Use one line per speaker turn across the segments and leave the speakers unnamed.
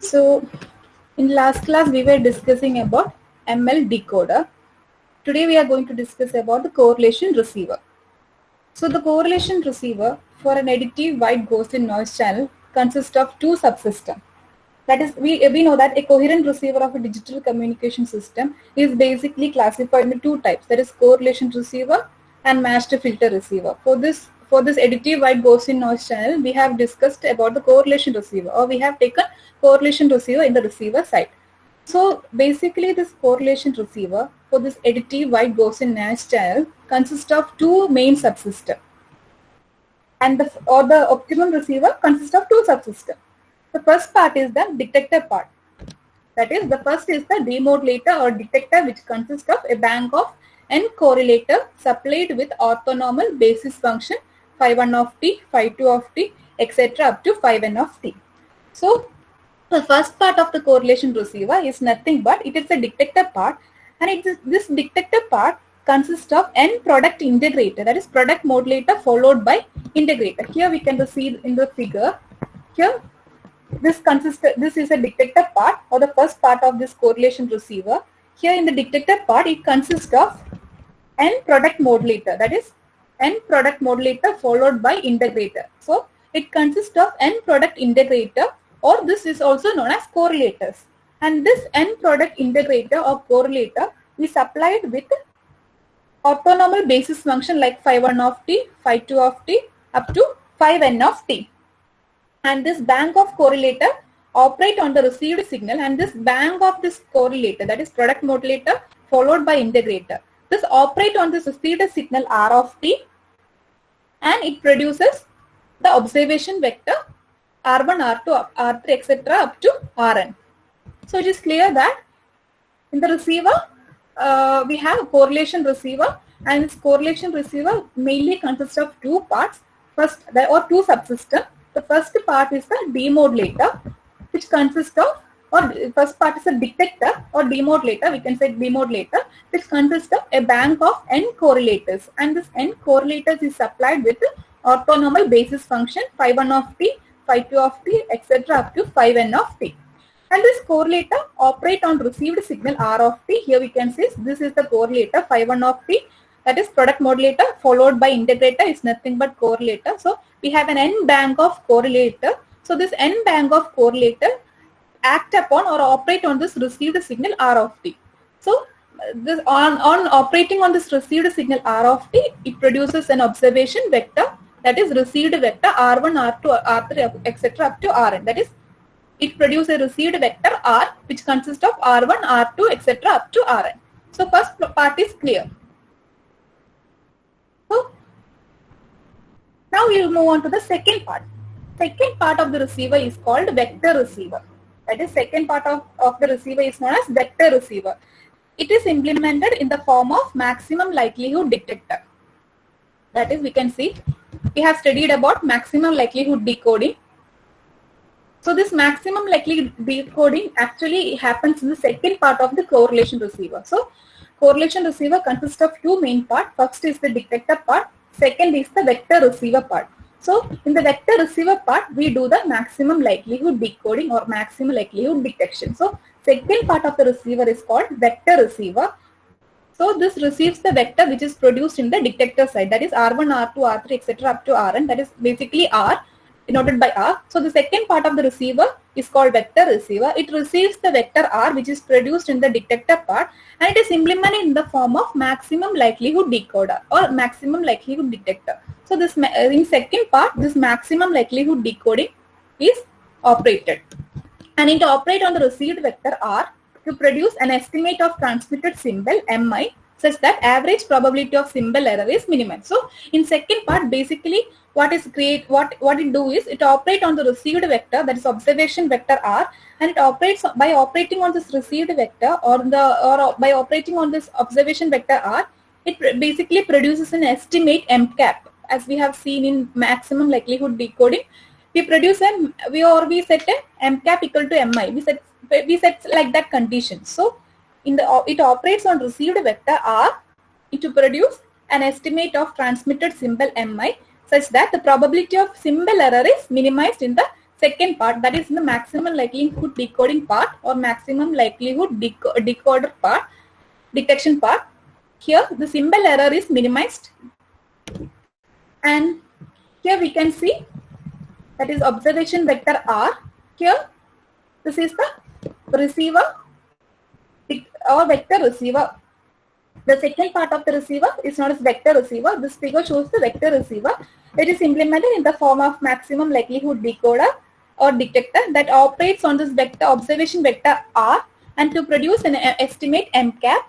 So in last class we were discussing about ML decoder. Today we are going to discuss about the correlation receiver. So the correlation receiver for an additive white Gaussian noise channel consists of two subsystems. That is, we know that a coherent receiver of a digital communication system is basically classified into two types. That is correlation receiver and matched filter receiver. For this additive white Gaussian noise channel, we have discussed about the correlation receiver, or we have taken correlation receiver in the receiver side. So basically this correlation receiver for this additive white Gaussian noise channel consists of two main subsystems. And the optimum receiver consists of two subsystems. The first part is the detector part. That is, the first is the demodulator or detector, which consists of a bank of n correlator supplied with orthonormal basis function phi1 of t, phi2 of t, etc. up to phi1 of t. So the first part of the correlation receiver is nothing but it is a detector part, and this detector part consists of n product integrator, that is product modulator followed by integrator. Here we can see in the figure. Here this is a detector part, or the first part of this correlation receiver. Here in the detector part, it consists of n product modulator, that is n product modulator followed by integrator. So it consists of n product integrator, or this is also known as correlators. And this n product integrator or correlator is supplied with orthonormal basis function like phi1 of t, phi2 of t up to phi(n) of t. And this bank of correlator operate on the received signal, and this bank of this correlator, that is product modulator followed by integrator, this operate on this received signal r of t, and it produces the observation vector r1, r2, r3, etc. up to rn. So it is clear that in the receiver we have a correlation receiver, and this correlation receiver mainly consists of two parts, or two subsystems. The first part is the demodulator, which consists of, or first part is a detector or demodulator, we can say demodulator, which consists of a bank of n correlators, and this n correlators is supplied with orthonormal basis function phi1 of t, phi2 of t, etc. up to phi(n) of t. And this correlator operate on received signal r of t. Here we can see this is the correlator phi1 of t, that is product modulator followed by integrator is nothing but correlator. So we have an n bank of correlator. So this n bank of correlator act upon or operate on this received signal r of t. So this on operating on this received signal r of t, it produces an observation vector, that is received vector r1, r2, r3, etc. up to rn. That is, it produces a received vector r, which consists of r1, r2, etc. up to rn. So first part is clear. So now we will move on to the second part. Second part of the receiver is called vector receiver. That is, second part of the receiver is known as vector receiver. It is implemented in the form of maximum likelihood detector. That is, we can see, we have studied about maximum likelihood decoding. So this maximum likelihood decoding actually happens in the second part of the correlation receiver. So correlation receiver consists of two main parts. First is the detector part, second is the vector receiver part. So in the vector receiver part, we do the maximum likelihood decoding or maximum likelihood detection. So second part of the receiver is called vector receiver. So this receives the vector which is produced in the detector side, that is r1, r2, r3, etc. up to rn, that is basically r, denoted by r. So the second part of the receiver is called vector receiver. It receives the vector r which is produced in the detector part, and it is implemented in the form of maximum likelihood decoder or maximum likelihood detector. So this in second part, this maximum likelihood decoding is operated, and it operate on the received vector r to produce an estimate of transmitted symbol mi, such that average probability of symbol error is minimized. So in second part, basically what it do is it operate on the received vector, that is observation vector r, and it operates by operating on this received vector or by operating on this observation vector r, it basically produces an estimate mcap. As we have seen in maximum likelihood decoding, we set a mcap equal to mi. We set like that condition. So it operates on received vector r to produce an estimate of transmitted symbol mi, such that the probability of symbol error is minimized in the second part, that is the maximum likelihood decoding part or maximum likelihood decoder part, detection part. Here the symbol error is minimized, and here we can see that is observation vector R. Here this is the receiver or vector receiver. The second part of the receiver is known as vector receiver. This figure shows the vector receiver. It is implemented in the form of maximum likelihood decoder or detector that operates on this vector observation vector R and to produce an estimate MCAP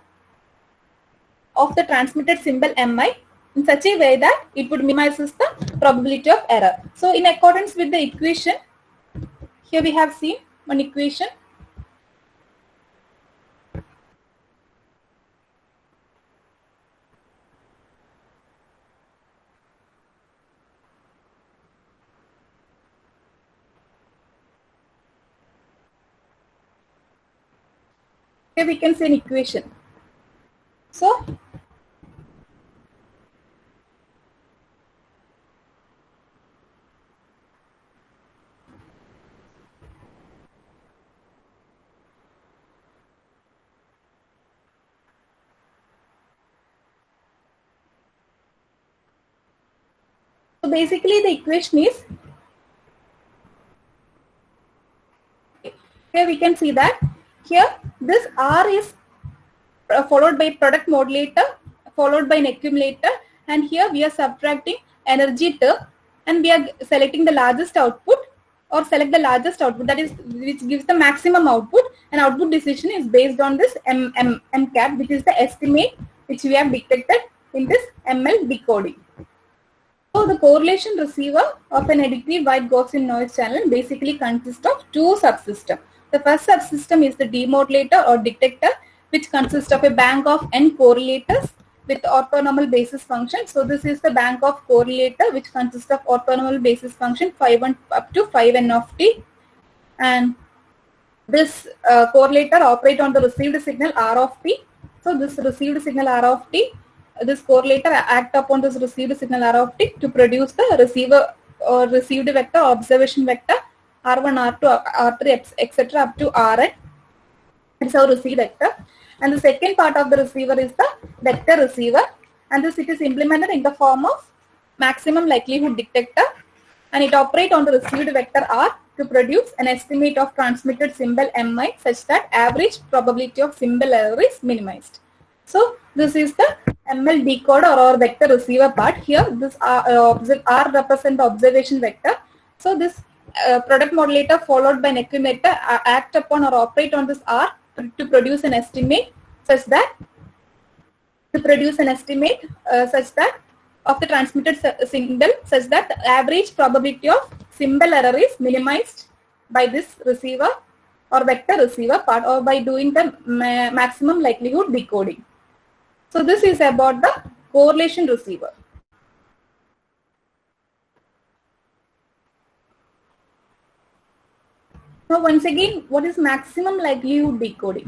of the transmitted symbol MI in such a way that it would minimize the probability of error. So in accordance with the equation, here we have seen one equation. Here we can see an equation. So basically the equation is, here we can see that here this R is followed by product modulator followed by an accumulator, and here we are subtracting energy term and we are selecting the largest output or select the largest output, that is which gives the maximum output, and output decision is based on this MCAP, which is the estimate which we have detected in this ML decoding. So the correlation receiver of an additive white Gaussian noise channel basically consists of two subsystems. The first subsystem is the demodulator or detector, which consists of a bank of n correlators with orthonormal basis function. So this is the bank of correlator which consists of orthonormal basis function 5 up to 5n of t, and this correlator operate on the received signal R of t. So this received signal R of t, this correlator act upon this received signal R of t to produce the receiver or received vector observation vector R1, R2, R3, etc. up to Rn. It's our received vector. And the second part of the receiver is the vector receiver, and this it is implemented in the form of maximum likelihood detector, and it operates on the received vector R to produce an estimate of transmitted symbol Mi such that average probability of symbol error is minimized. So this is the ML decoder or vector receiver part. Here this R represents the observation vector. So this product modulator followed by an accumulator act upon or operate on this R to produce an estimate such that of the transmitted signal such that the average probability of symbol error is minimized by this receiver or vector receiver part, or by doing the maximum likelihood decoding. So this is about the correlation receiver. Now once again, what is maximum likelihood decoding?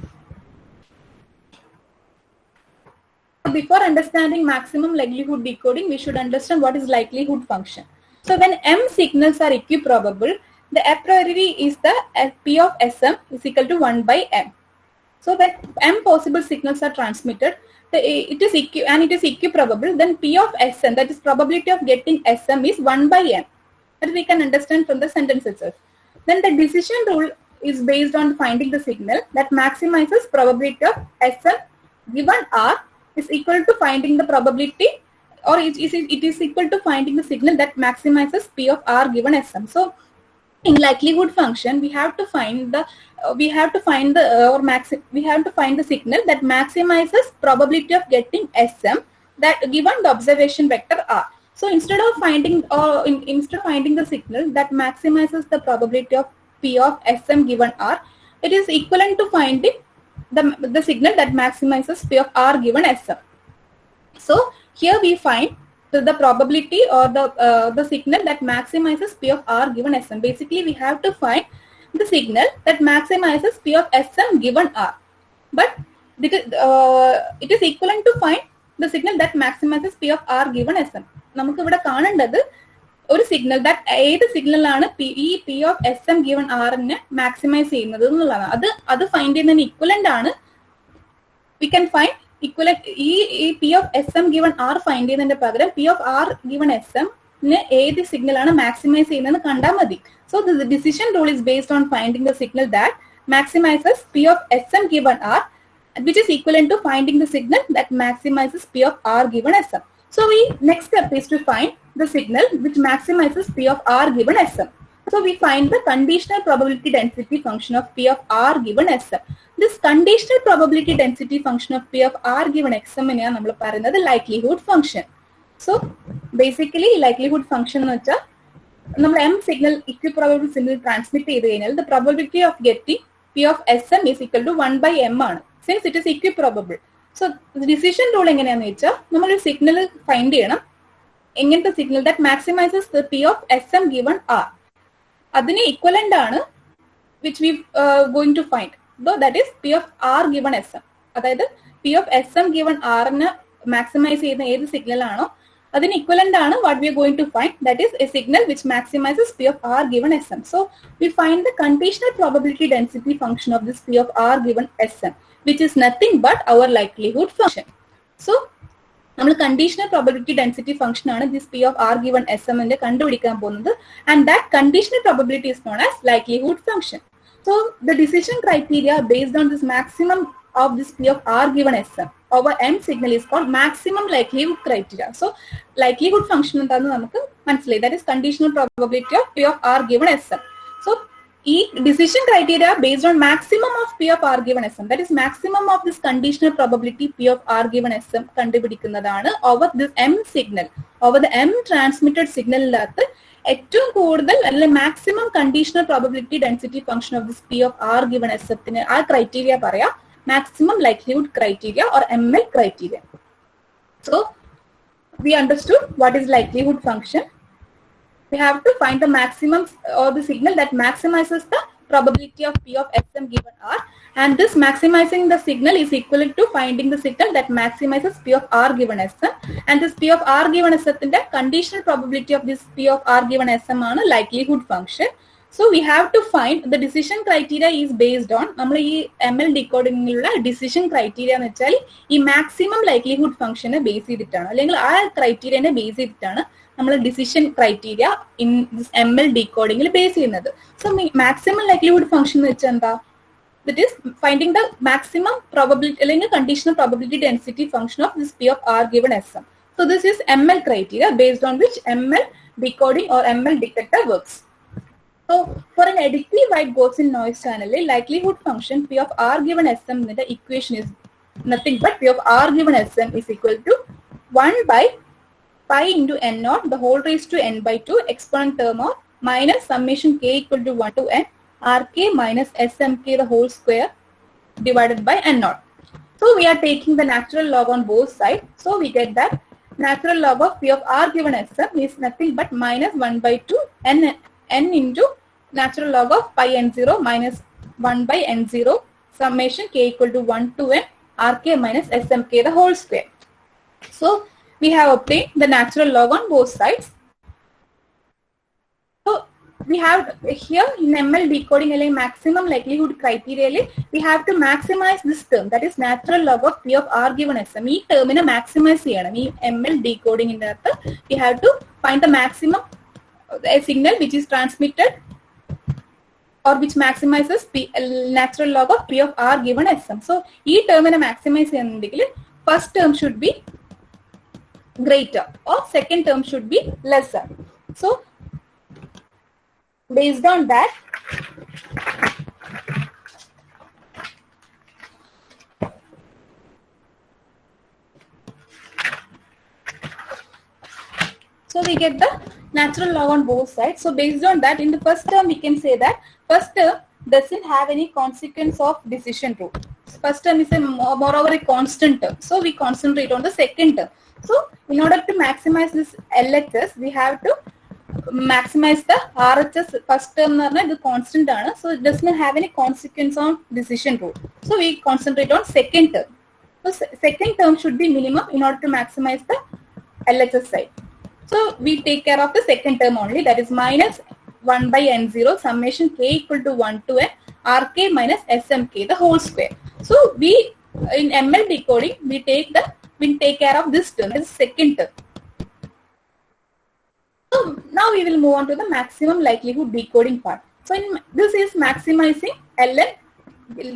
Before understanding maximum likelihood decoding, we should understand what is likelihood function. So when m signals are equiprobable, the a priori is the P of Sm is equal to 1 by m. So when m possible signals are transmitted, it is equiprobable, then P of Sm, that is probability of getting Sm, is 1 by m. That we can understand from the sentence itself. Then the decision rule is based on finding the signal that maximizes probability of Sm given R is equal to finding the probability, or it is equal to finding the signal that maximizes P of R given Sm. So in likelihood function, we have to find the signal that maximizes probability of getting Sm that given the observation vector R. So instead of finding the signal that maximizes the probability of P of Sm given R, it is equivalent to finding the signal that maximizes P of R given Sm. So here we find the probability or the signal that maximizes P of R given Sm. Basically, we have to find the signal that maximizes P of Sm given R, but it is equivalent to find the signal that maximizes P of R given Sm. നമുക്ക് ഇവിടെ കാണേണ്ടത് ഒരു signal that ഏത് സിഗ്നലാണ് ഈ p of s m given ആറിനെ maximize ചെയ്യുന്നത് എന്നുള്ളതാണ്. അത് ഫൈൻഡ് ചെയ്യുന്നതിന് ഇക്വലന്റ് ആണ്. വി ക്യാൻ ഫൈൻഡ് ഇക്വലന്റ് ഈ p of s m given r find ചെയ്യുന്നതിന്റെ പകരം p of r given s m ഏത് സിഗ്നൽ ആണ് മാക്സിമൈസ് ചെയ്യുന്നതെന്ന് കണ്ടാൽ മതി. So the decision rule is based on finding the signal that maximizes P of Sm given R, which is equivalent to finding the signal that maximizes P of R given Sm. So next step is to find the signal which maximizes P of R given Sm. So we find the conditional probability density function of P of R given Sm. This conditional probability density function of P of R given Sm is നമ്മൾ പറയുന്നത് likelihood function. So basically likelihood function എന്ന് വെച്ചാൽ നമ്മൾ m signal equiprobable signal transmit ചെയ്ത് കഴിഞ്ഞാൽ the probability of getting P of Sm is equal to 1 by m ആണ്, since it is equiprobable. So decision rule എങ്ങനെയാന്ന് വെച്ചാൽ നമ്മൾ ഒരു സിഗ്നൽ ഫൈൻഡ് ചെയ്യണം, എങ്ങനത്തെ signal that maximises the P of Sm given R, അതിന് ഇക്വലന്റ് ആണ് which we going to find, though that is P of R given Sm. അതായത് P of Sm given R നെ മാക്സിമൈസ് ചെയ്യുന്ന ഏത് signal ആണോ അതിന് ഇക്വലന്റ് ആണ് what we are going to find, that is a signal which maximizes P of R given Sm. So we find the conditional probability density function of this P of R given Sm, which is nothing but our likelihood function. So നമ്മൾ conditional probability density function ആണ് this P of R given Sm ന്റെ കണ്ടുപിടിക്കാൻ പോകുന്നത്, and that conditional probability is known as likelihood function. So the decision criteria based on this maximum of this P of R given Sm over m signal is called maximum likelihood criteria. So likelihood function എന്താണെന്ന് നമുക്ക് മനസ്സിലായി, that is conditional probability of P of R given Sm. So ഈ decision criteria based on maximum of P of R given Sm, that is maximum of this conditional probability P of R given Sm കണ്ടുപിടിക്കുന്നതാണ് over this m signal, over the m transmitted signal-ിനകത്ത് ഏറ്റവും കൂടുതൽ അല്ലെങ്കിൽ maximum conditional probability density function of this P of R given Sm ആ criteria പറയാം maximum likelihood criteria or ML criteria. So we understood what is likelihood function. We have to find the maximum or the signal that maximizes the probability of P of Sm given R, and this maximizing the signal is equivalent to finding the signal that maximizes P of R given Sm, and this P of R given Sm ന്റെ conditional probability of this P of R given Sm ആണ് likelihood function. So we have to find the decision criteria is based on നമ്മൾ ഈ ML ഡീകോഡിങ്ങിലുള്ള decision criteria എന്ന് വെച്ചാൽ ഈ maximum likelihood function base ചെയ്തിട്ടാണ്, അല്ലെങ്കിൽ ആ ക്രൈറ്റീരിയനെ ബേസ് ചെയ്തിട്ടാണ് നമ്മൾ decision criteria in this ML ഡീകോഡിങ്ങിൽ ബേസ് ചെയ്യുന്നത്. So maximum likelihood function എന്ന് വെച്ചാൽ എന്താ, that is finding the maximum probability അല്ലെങ്കിൽ conditional probability density function of this P of R given Sm. So this is ML criteria based on which ML decoding or ML detector works. So for an adequately wide Gaussian noise channel, likelihood function P of R given Sm, the equation is nothing but P of R given Sm is equal to 1 by pi into n naught the whole raised to n by 2 exponent term of minus summation k equal to 1 to n rk minus smk the whole square divided by n naught. So we are taking the natural log on both sides. So we get that natural log of P of R given Sm is nothing but minus 1 by 2 n into natural log of pi n0 minus 1 by n0 summation k equal to 1 to n rk minus smk the whole square. So we have obtained the natural log on both sides. So we have here in ML decoding maximum likelihood criteria we have to maximize this term, that is natural log of P of R given Sm. Ee term ine maximize cheyanam. Ee ML decoding indathu we have to find the maximum a signal which is transmitted or which maximizes natural log of P of R given Sm. So ee term ine maximize cheyanundengil first term should be greater or second term should be lesser. So based on that so we get the natural log on both sides. So based on that, in the first term we can say that first term doesn't have any consequence of decision rule. First term is a moreover a constant term, so we concentrate on the second term. So in order to maximize this LHS, we have to maximize the RHS. First term is constant, so it doesn't have any consequence on decision rule. So we concentrate on second term. So second term should be minimum in order to maximize the LHS side. So we take care of the second term only, that is minus 1 by n0 summation k equal to 1 to n rk minus smk the whole square. So we in ML decoding we take care of this term as second term. So now we will move on to the maximum likelihood decoding part. So this is maximizing ln,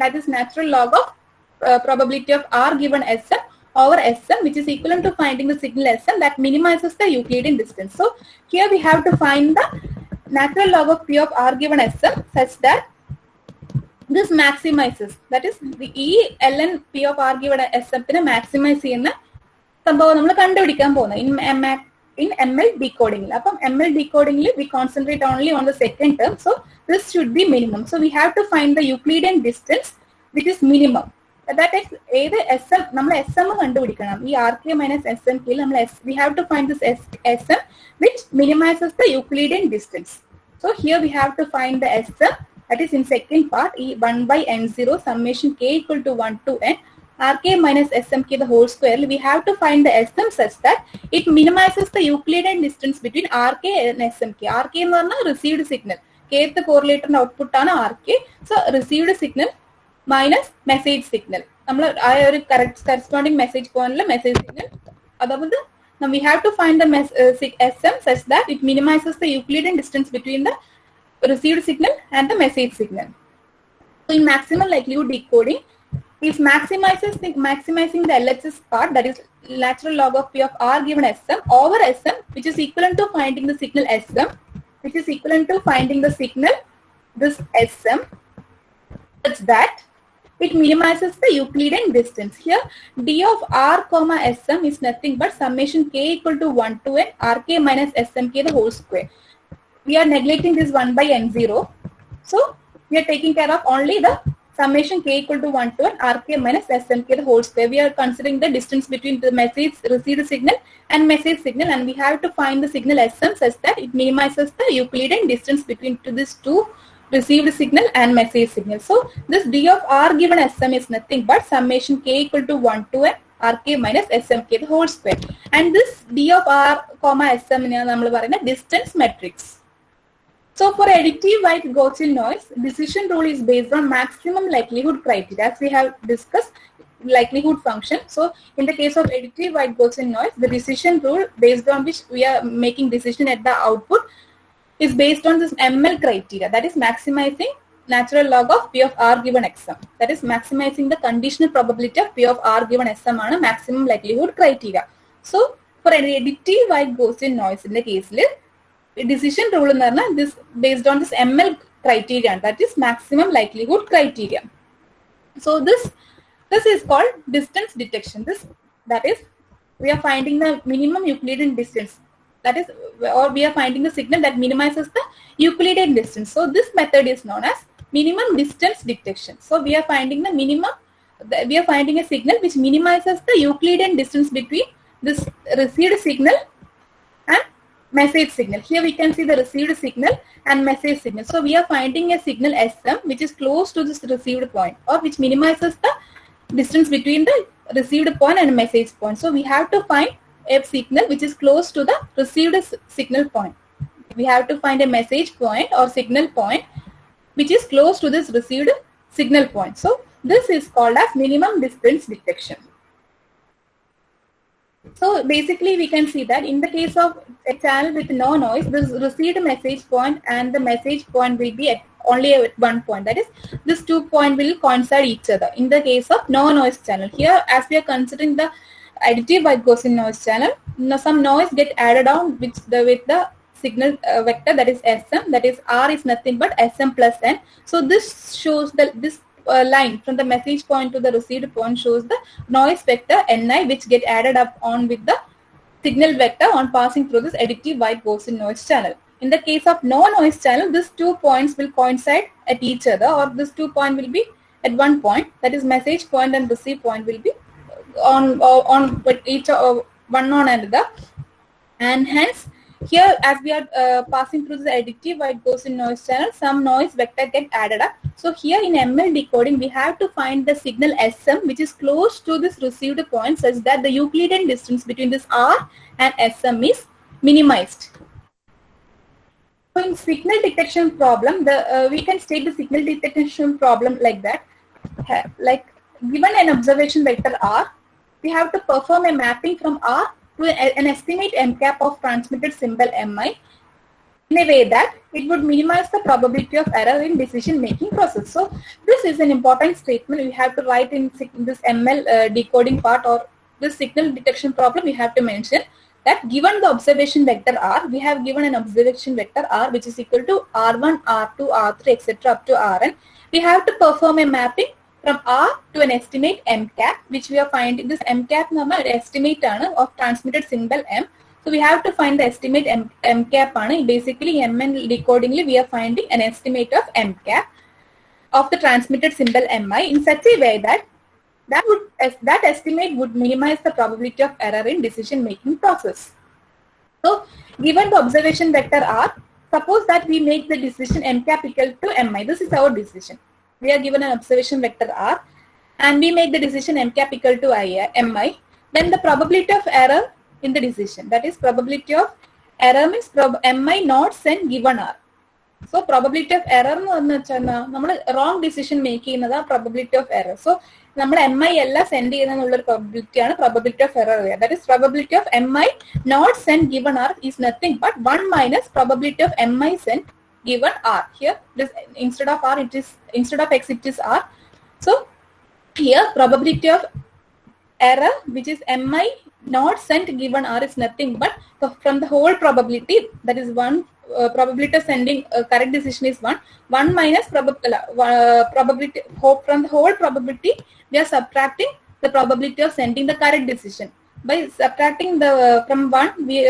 that is natural log of probability of r given Sm over Sm, which is equivalent to finding the signal Sm that minimizes the Euclidean distance. So here we have to find the natural log of p of r given Sm such that this maximizes, that is the E ln p of r given Sm maximize ചെയ്യുന്ന സംഭവം നമ്മൾ കണ്ടുപിടിക്കാൻ പോകുന്നത് in ML decoding. ML decoding we concentrate only on the second term, so this should be minimum. So we have to find the Euclidean distance which is minimum. That is either Sm, നമ്മൾ Sm കണ്ടുപിടിക്കണം. ഈ rk minus smk we have to find this Sm which minimizes the Euclidean distance. So here we have to find the Sm, that is in second part, E 1 by n0 summation k equal to 1 to n rk minus smk the whole square. We have to find the Sm such that it minimizes the Euclidean distance between rk and smk. Rk എന്ന് പറഞ്ഞാൽ received signal, kth correlator output ആണ് rk. So received signal minus message signal. നമ്മൾ ആ ഒരു corresponding message point message signal. അതായത് now we have to find the Sm such that it minimizes the Euclidean distance between the received signal and the message signal. So in maximum likelihood decoding, if maximizing the LHS part, that is natural log of p of r given Sm over Sm, which is equivalent to finding the signal Sm, which is equivalent to finding the signal this Sm, such that it minimizes the Euclidean distance. Here d of r comma Sm is nothing but summation k equal to 1 to n rk minus smk the whole square. We are neglecting this 1 by n0, so we are taking care of only the summation k equal to 1 to n rk minus smk the whole square. We are considering the distance between the message received signal and message signal, and we have to find the signal Sm such that it minimizes the Euclidean distance between these two received signal and message signal. So this d of r given Sm is nothing but summation k equal to 1 to n rk minus smk the whole square, and this d of r comma Sm നമ്മൾ പറയുന്ന distance matrix. So for additive white Gaussian noise, decision rule is based on maximum likelihood criteria, as we have discussed likelihood function. So in the case of additive white Gaussian noise, the decision rule based on which we are making decision at the output is based on this ML criteria, that is maximizing natural log of p of r given Sm. That is maximizing the conditional probability of p of r given Sm ആണ് maximum likelihood criteria. So for an additive white Gaussian noise in the case, decision rule this based on this ML criteria, that is maximum likelihood criteria. So this is called distance detection. That is we are finding the minimum Euclidean distance, that is, or we are finding the signal that minimizes the Euclidean distance. So this method is known as minimum distance detection. So we are finding the minimum, we are finding a signal which minimizes the Euclidean distance between this received signal and message signal. Here we can see the received signal and message signal. So we are finding a signal Sm which is close to this received point, or which minimizes the distance between the received point and message point. So we have to find a signal which is close to the received signal point. We have to find a message point or signal point which is close to this received signal point. So this is called as minimum distance detection. So basically we can see that in the case of a channel with no noise, this received message point and the message point will be at only at one point, that is this 2 points will coincide each other. In the case of no noise channel, here as we are considering the additive white Gaussian noise channel, some noise get added on with the signal vector, that is Sm, that is r is nothing but Sm plus n. So this shows that this line from the message point to the received point shows the noise vector Ni, which get added up on with the signal vector on passing through this additive white Gaussian noise channel. In the case of no noise channel, these 2 points will coincide at each other, or this 2 point will be at one point, that is message point and receive point will be on each one on another, and hence here as we are passing through the additive white Gaussian noise channel, some noise vector get added up. So here in ML decoding we have to find the signal Sm which is close to this received point such that the Euclidean distance between this r and Sm is minimized. So in signal detection problem, we can state the signal detection problem like that. Like given an observation vector R, we have to perform a mapping from R to an estimate M cap of transmitted symbol Mi in a way that it would minimize the probability of error in decision making process. So this is an important statement we have to write in this ML decoding part, or this signal detection problem. We have to mention that given the observation vector R, we have given an observation vector R which is equal to R1, R2, R3, etc. up to Rn. We have to perform a mapping from R to an estimate M cap, which we are finding. This M cap number estimate of transmitted symbol M. So we have to find the estimate M cap. Basically, ML decodingly we are finding an estimate of M cap of the transmitted symbol Mi in such a way that that estimate would minimize the probability of error in decision making process. So given the observation vector R, suppose that we make the decision M cap equal to Mi. This is our decision. We are given an observation vector R and we make the decision M cap equal to Mi. Then the probability of error in the decision, that is probability of error means Mi not send given R. So probability of error wrong decision making is probability of error. So Mi send probability of error. That is probability of Mi not send given R is nothing but 1 minus probability of Mi send given R. Here this instead of R it is, instead of X it is R. So here probability of error which is Mi not sent given R is nothing but from the whole probability, that is 1, probability of sending correct decision is 1 minus probability from the whole probability we are subtracting the probability of sending the correct decision. By subtracting the from 1 we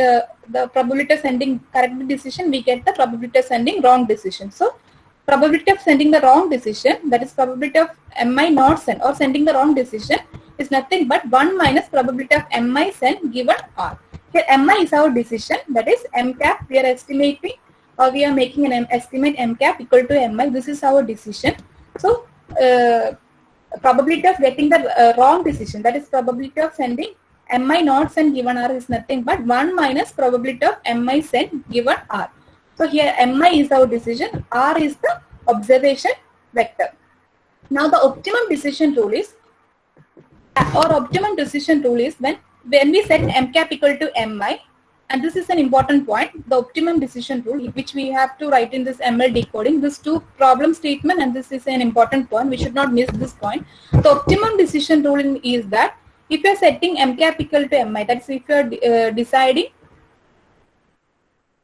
the probability of sending correct decision, we get the probability of sending wrong decision. So probability of sending the wrong decision, that is probability of Mi not send or sending the wrong decision, is nothing but 1 minus probability of Mi send given R. Here Mi is our decision, that is M cap. We are estimating or we are making an estimate M cap equal to Mi. This is our decision. So probability of getting the wrong decision, that is probability of sending Mi not send given R is nothing but 1 minus probability of Mi send given R. So here Mi is our decision, R is the observation vector. Now the optimum decision rule is, when we set M cap equal to Mi, and this is an important point, the optimum decision rule which we have to write in this ML decoding, this two problem statement, and this is an important point, we should not miss this point. The optimum decision rule is that if you are setting M cap equal to Mi, that is if you are deciding,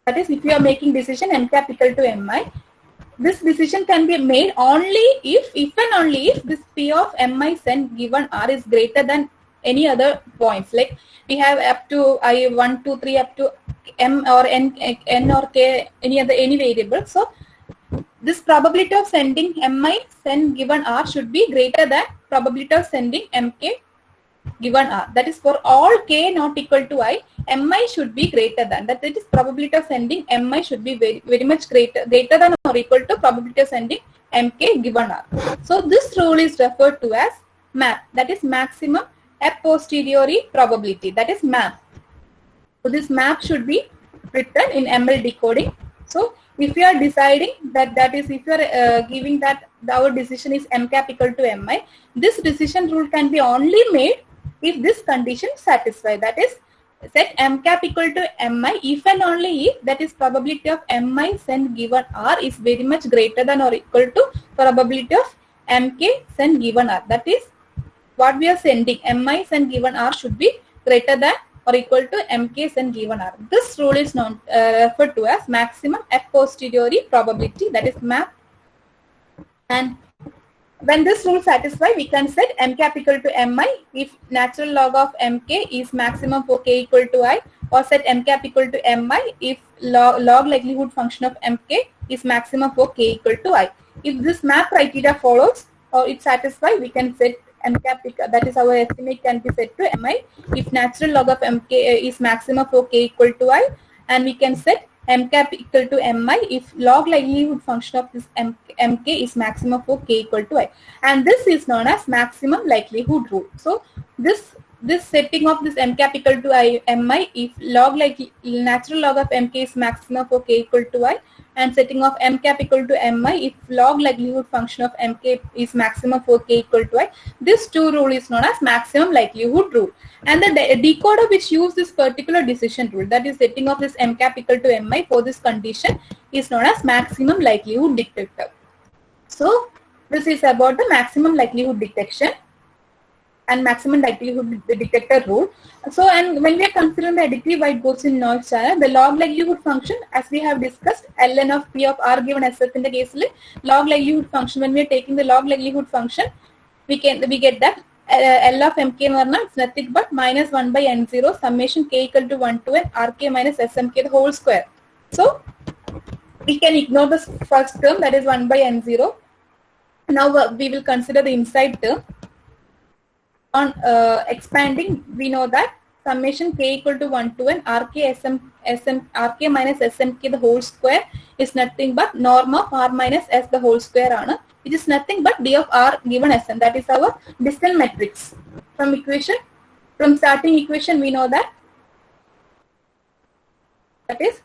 that is if you are making decision M cap equal to Mi, this decision can be made only if and only if this P of Mi send given R is greater than any other points. Like we have up to I1, 2, 3 up to M or N or K, any variable. So this probability of sending Mi send given R should be greater than probability of sending Mk given R. That is for all K not equal to I, Mi should be greater than that. That is probability of sending Mi should be very much greater than or equal to probability of sending Mk given R. So this rule is referred to as MAP, that is maximum a posteriori probability, that is MAP. So this MAP should be written in ML decoding. So if you are deciding that is if you are giving that our decision is M cap equal to Mi, this decision rule can be only made if this condition satisfied, that is set M cap equal to Mi if and only if, that is probability of Mi send given R is very much greater than or equal to probability of Mk send given R. That is what we are sending, Mi send given R should be greater than or equal to Mk send given R. This rule is referred to as maximum a posteriori probability, that is MAP. And when this rule satisfies, we can set M cap equal to Mi if natural log of Mk is maximum for K equal to I, or set M cap equal to Mi if log likelihood function of Mk is maximum for K equal to I. If this MAP criteria follows or it satisfies, we can set M cap, that is our estimate can be set to Mi if natural log of Mk is maximum for K equal to I, and we can set M cap equal to Mi if log likelihood function of this Mk is maximum for K equal to I. And this is known as maximum likelihood rule. So this this setting of this m cap equal to mi if log like natural log of mk is maximum for k equal to I, and setting of m cap equal to mi if log likelihood function of mk is maximum for k equal to I. This two rule is known as maximum likelihood rule. And the decoder which use this particular decision rule, that is setting of this m cap equal to mi for this condition, is known as maximum likelihood detector. So this is about the maximum likelihood detection and maximum likelihood detector rule. So, and when we are considering the additive white Gaussian noise channel, the log likelihood function, as we have discussed, ln of p of r given sf in the case log likelihood function. When we are taking the log likelihood function, we get that L of mk it's nothing but minus 1 by n0 summation k equal to 1 to n rk minus smk the whole square. So we can ignore the first term, that is 1 by n0. Now we will consider the inside term. On expanding, we know that summation k equal to 1 to n rk minus smk the whole square is nothing but norm of r minus s the whole square, which is nothing but d of r given sm. That is our distance matrix. From starting equation, we know that is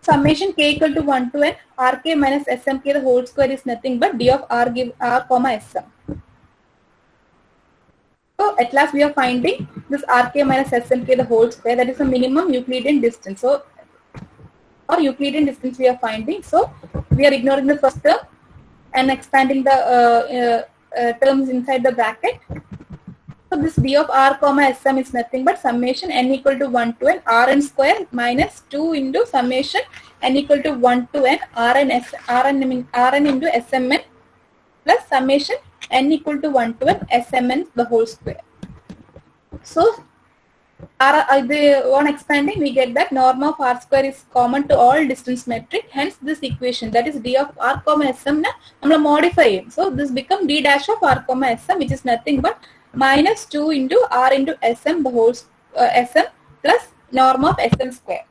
summation k equal to 1 to n rk minus smk the whole square is nothing but d of r comma sm. So at last we are finding this rk minus smk the whole square, that is a minimum Euclidean distance. So, or Euclidean distance we are finding. So we are ignoring the first term and expanding the terms inside the bracket. So this d of r comma sm is nothing but summation n equal to 1 to n rn square minus 2 into summation n equal to 1 to n rn into smn plus summation n equal to 1 to n smn the whole square. So on expanding, we get that norm of r square is common to all distance metric. Hence this equation, that is d of r comma sm na modify. So this become d dash of r comma sm, which is nothing but minus 2 into r into sm the whole sm plus norm of sm square.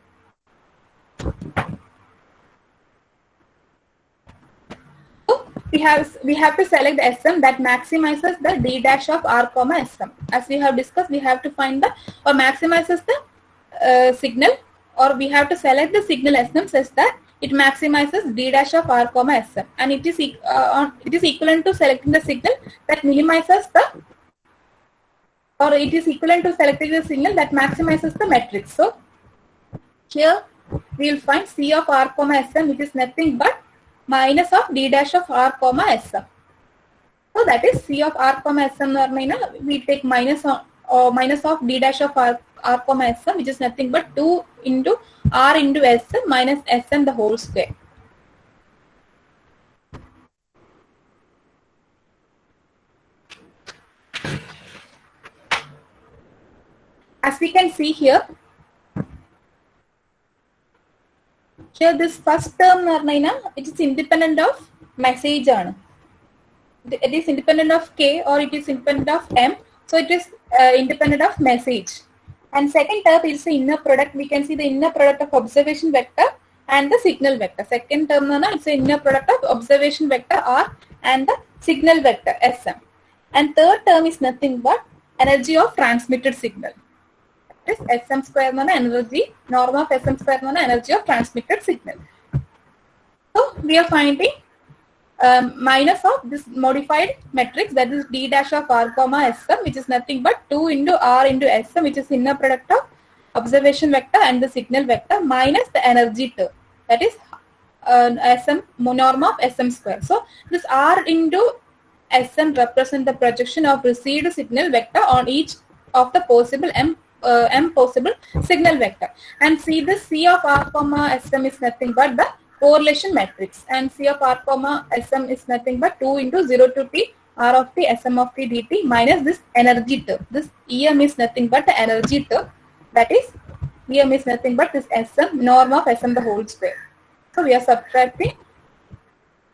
We have to select the sm that maximizes the d dash of r comma sm. As we have discussed, we have to find the or maximizes the signal, or we have to select the signal sm such that it maximizes d dash of r comma sm, and it is equivalent to selecting the signal that minimizes the, or it is equivalent to selecting the signal that maximizes the matrix. So here we will find c of r comma sm, which is nothing but minus of d dash of r comma sm. So that is c of r comma sm, we take minus of d dash of r comma sm, which is nothing but 2 into r into sm minus sm the whole square. As we can see here, this first term it is independent of message. It is independent of k or it is independent of m. So it is independent of message. And second term is the inner product. We can see the inner product of observation vector and the signal vector. Second term it's the inner product of observation vector r and the signal vector sm. And third term is nothing but energy of transmitted signal. Is sm square energy, norm of sm square energy of transmitted signal. So we are finding minus of this modified matrix, that is d dash of r comma sm, which is nothing but 2 into r into sm, which is inner product of observation vector and the signal vector, minus the energy term, that is sm norm of sm square. So this r into sm represent the projection of received signal vector on each of the possible m possible signal vector, and see the c of r comma sm is nothing but the correlation matrix, and c of r comma sm is nothing but 2 into 0 to t r of t sm of t dt minus this energy term. This em is nothing but the energy term, that is em is nothing but this sm norm of sm the whole square. So we are subtracting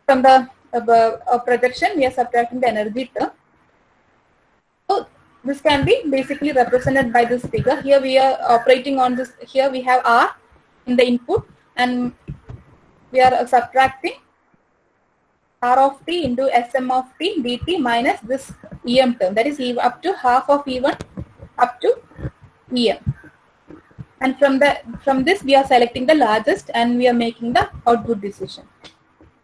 from the projection, we are subtracting the energy term. So this can be basically represented by this figure. Here we are operating on this, here we have r in the input and we are subtracting r of t into sm of t dt minus this em term, that is up to half of e1 up to EM. And from this we are selecting the largest and we are making the output decision.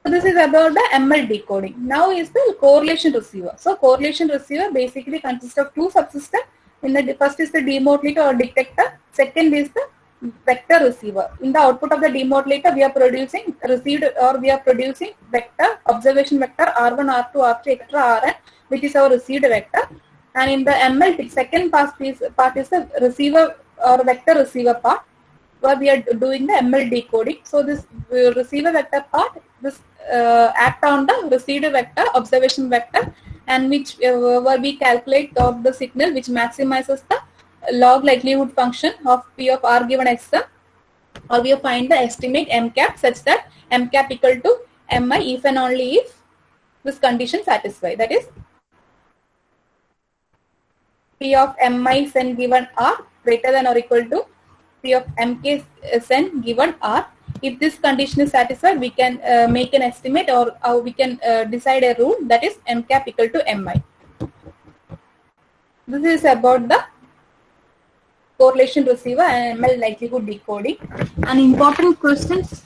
So this is about the ML decoding. Now is the correlation receiver. So correlation receiver basically consists of two subsystems. First is the demodulator or detector. Second is the vector receiver. In the output of the demodulator, we are producing vector, observation vector R1, R2, R3, etc. Rn, which is our received vector. And in the ML second part is the receiver or vector receiver part, where we are doing the ML decoding. So this receiver vector part, this act on the received vector, observation vector, and which where we calculate of the signal which maximizes the log likelihood function of P of R given Xm, or we find the estimate M cap such that M cap equal to Mi if and only if this condition satisfied. That is P of Mi sen given R greater than or equal to P of Mk sen given R. If this condition is satisfied, we can make an estimate, or we can decide a rule, that is M cap equal to Mi. This is about the correlation receiver and ML likelihood decoding. And important questions